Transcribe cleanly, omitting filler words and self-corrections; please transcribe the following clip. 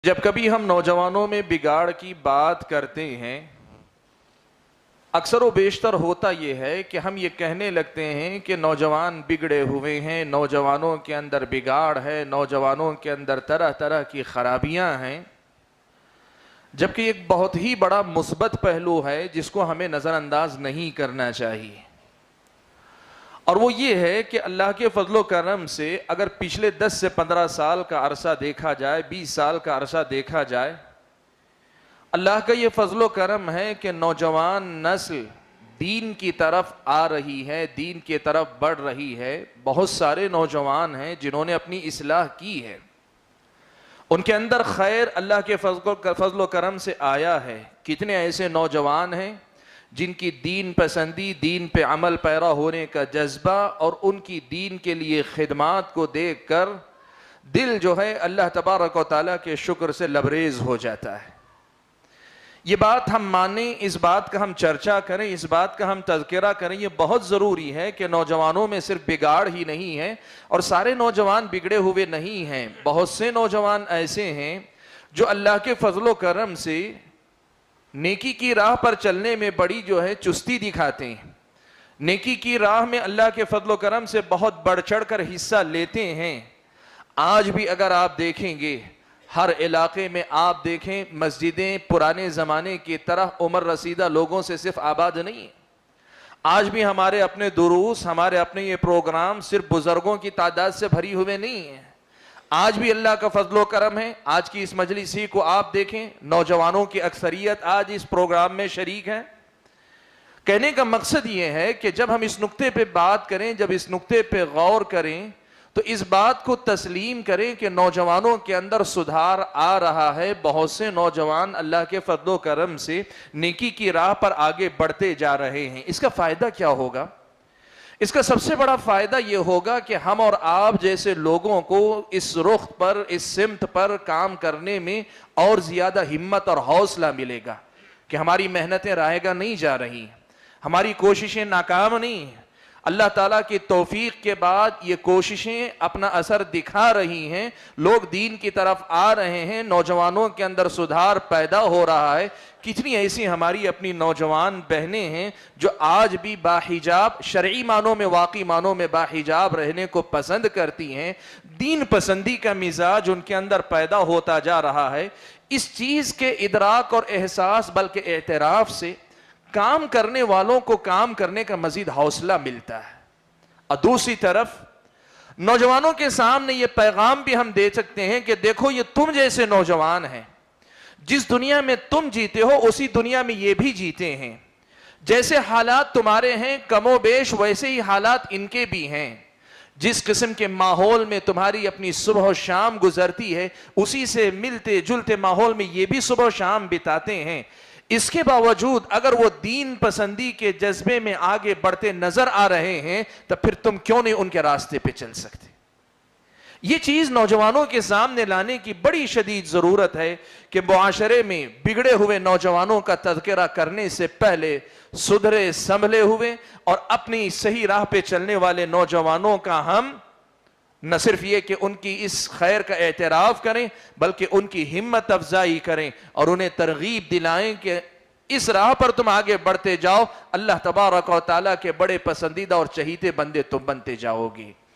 جب کبھی ہم نوجوانوں میں بگاڑ کی بات کرتے ہیں، اکثر و بیشتر ہوتا یہ ہے کہ ہم یہ کہنے لگتے ہیں کہ نوجوان بگڑے ہوئے ہیں، نوجوانوں کے اندر بگاڑ ہے، نوجوانوں کے اندر طرح طرح کی خرابیاں ہیں، جبکہ ایک بہت ہی بڑا مثبت پہلو ہے جس کو ہمیں نظر انداز نہیں کرنا چاہیے، اور وہ یہ ہے کہ اللہ کے فضل و کرم سے اگر پچھلے 10 سے 15 سال کا عرصہ دیکھا جائے، 20 سال کا عرصہ دیکھا جائے، اللہ کا یہ فضل و کرم ہے کہ نوجوان نسل دین کی طرف آ رہی ہے، دین کی طرف بڑھ رہی ہے۔ بہت سارے نوجوان ہیں جنہوں نے اپنی اصلاح کی ہے، ان کے اندر خیر اللہ کے فضل و کرم سے آیا ہے۔ کتنے ایسے نوجوان ہیں جن کی دین پسندی، دین پہ عمل پیرا ہونے کا جذبہ اور ان کی دین کے لیے خدمات کو دیکھ کر دل جو ہے اللہ تبارک و تعالیٰ کے شکر سے لبریز ہو جاتا ہے۔ یہ بات ہم مانیں، اس بات کا ہم چرچا کریں، اس بات کا ہم تذکرہ کریں، یہ بہت ضروری ہے کہ نوجوانوں میں صرف بگاڑ ہی نہیں ہے اور سارے نوجوان بگڑے ہوئے نہیں ہیں۔ بہت سے نوجوان ایسے ہیں جو اللہ کے فضل و کرم سے نیکی کی راہ پر چلنے میں بڑی جو ہے چستی دکھاتے ہیں، نیکی کی راہ میں اللہ کے فضل و کرم سے بہت بڑھ چڑھ کر حصہ لیتے ہیں۔ آج بھی اگر آپ دیکھیں گے، ہر علاقے میں آپ دیکھیں، مسجدیں پرانے زمانے کی طرح عمر رسیدہ لوگوں سے صرف آباد نہیں ہیں۔ آج بھی ہمارے اپنے دروس، ہمارے اپنے یہ پروگرام صرف بزرگوں کی تعداد سے بھری ہوئے نہیں ہیں۔ آج بھی اللہ کا فضل و کرم ہے، آج کی اس مجلس ہی کو آپ دیکھیں، نوجوانوں کی اکثریت آج اس پروگرام میں شریک ہے۔ کہنے کا مقصد یہ ہے کہ جب ہم اس نقطے پہ بات کریں، جب اس نقطے پہ غور کریں، تو اس بات کو تسلیم کریں کہ نوجوانوں کے اندر سدھار آ رہا ہے۔ بہت سے نوجوان اللہ کے فضل و کرم سے نیکی کی راہ پر آگے بڑھتے جا رہے ہیں۔ اس کا فائدہ کیا ہوگا؟ اس کا سب سے بڑا فائدہ یہ ہوگا کہ ہم اور آپ جیسے لوگوں کو اس رخ پر، اس سمت پر کام کرنے میں اور زیادہ ہمت اور حوصلہ ملے گا کہ ہماری محنتیں رائے گاہ نہیں جا رہی، ہماری کوششیں ناکام نہیں ہیں۔ اللہ تعالیٰ کی توفیق کے بعد یہ کوششیں اپنا اثر دکھا رہی ہیں، لوگ دین کی طرف آ رہے ہیں، نوجوانوں کے اندر سدھار پیدا ہو رہا ہے۔ کتنی ایسی ہماری اپنی نوجوان بہنیں ہیں جو آج بھی باحجاب، شرعی معنوں میں، واقعی معنوں میں باحجاب رہنے کو پسند کرتی ہیں۔ دین پسندی کا مزاج ان کے اندر پیدا ہوتا جا رہا ہے۔ اس چیز کے ادراک اور احساس بلکہ اعتراف سے کام کرنے والوں کو کام کرنے کا مزید حوصلہ ملتا ہے۔ اور دوسری طرف نوجوانوں کے سامنے یہ پیغام بھی ہم دے سکتے ہیں کہ دیکھو، یہ تم جیسے نوجوان ہیں، جس دنیا میں تم جیتے ہو اسی دنیا میں یہ بھی جیتے ہیں۔ جیسے حالات تمہارے ہیں کم و بیش ویسے ہی حالات ان کے بھی ہیں۔ جس قسم کے ماحول میں تمہاری اپنی صبح و شام گزرتی ہے، اسی سے ملتے جلتے ماحول میں یہ بھی صبح و شام بتاتے ہیں۔ اس کے باوجود اگر وہ دین پسندی کے جذبے میں آگے بڑھتے نظر آ رہے ہیں تو پھر تم کیوں نہیں ان کے راستے پہ چل سکتے؟ یہ چیز نوجوانوں کے سامنے لانے کی بڑی شدید ضرورت ہے کہ معاشرے میں بگڑے ہوئے نوجوانوں کا تذکرہ کرنے سے پہلے سدھرے سنبھلے ہوئے اور اپنی صحیح راہ پہ چلنے والے نوجوانوں کا ہم نہ صرف یہ کہ ان کی اس خیر کا اعتراف کریں بلکہ ان کی ہمت افزائی کریں اور انہیں ترغیب دلائیں کہ اس راہ پر تم آگے بڑھتے جاؤ، اللہ تبارک و تعالیٰ کے بڑے پسندیدہ اور چہیتے بندے تم بنتے جاؤ گے۔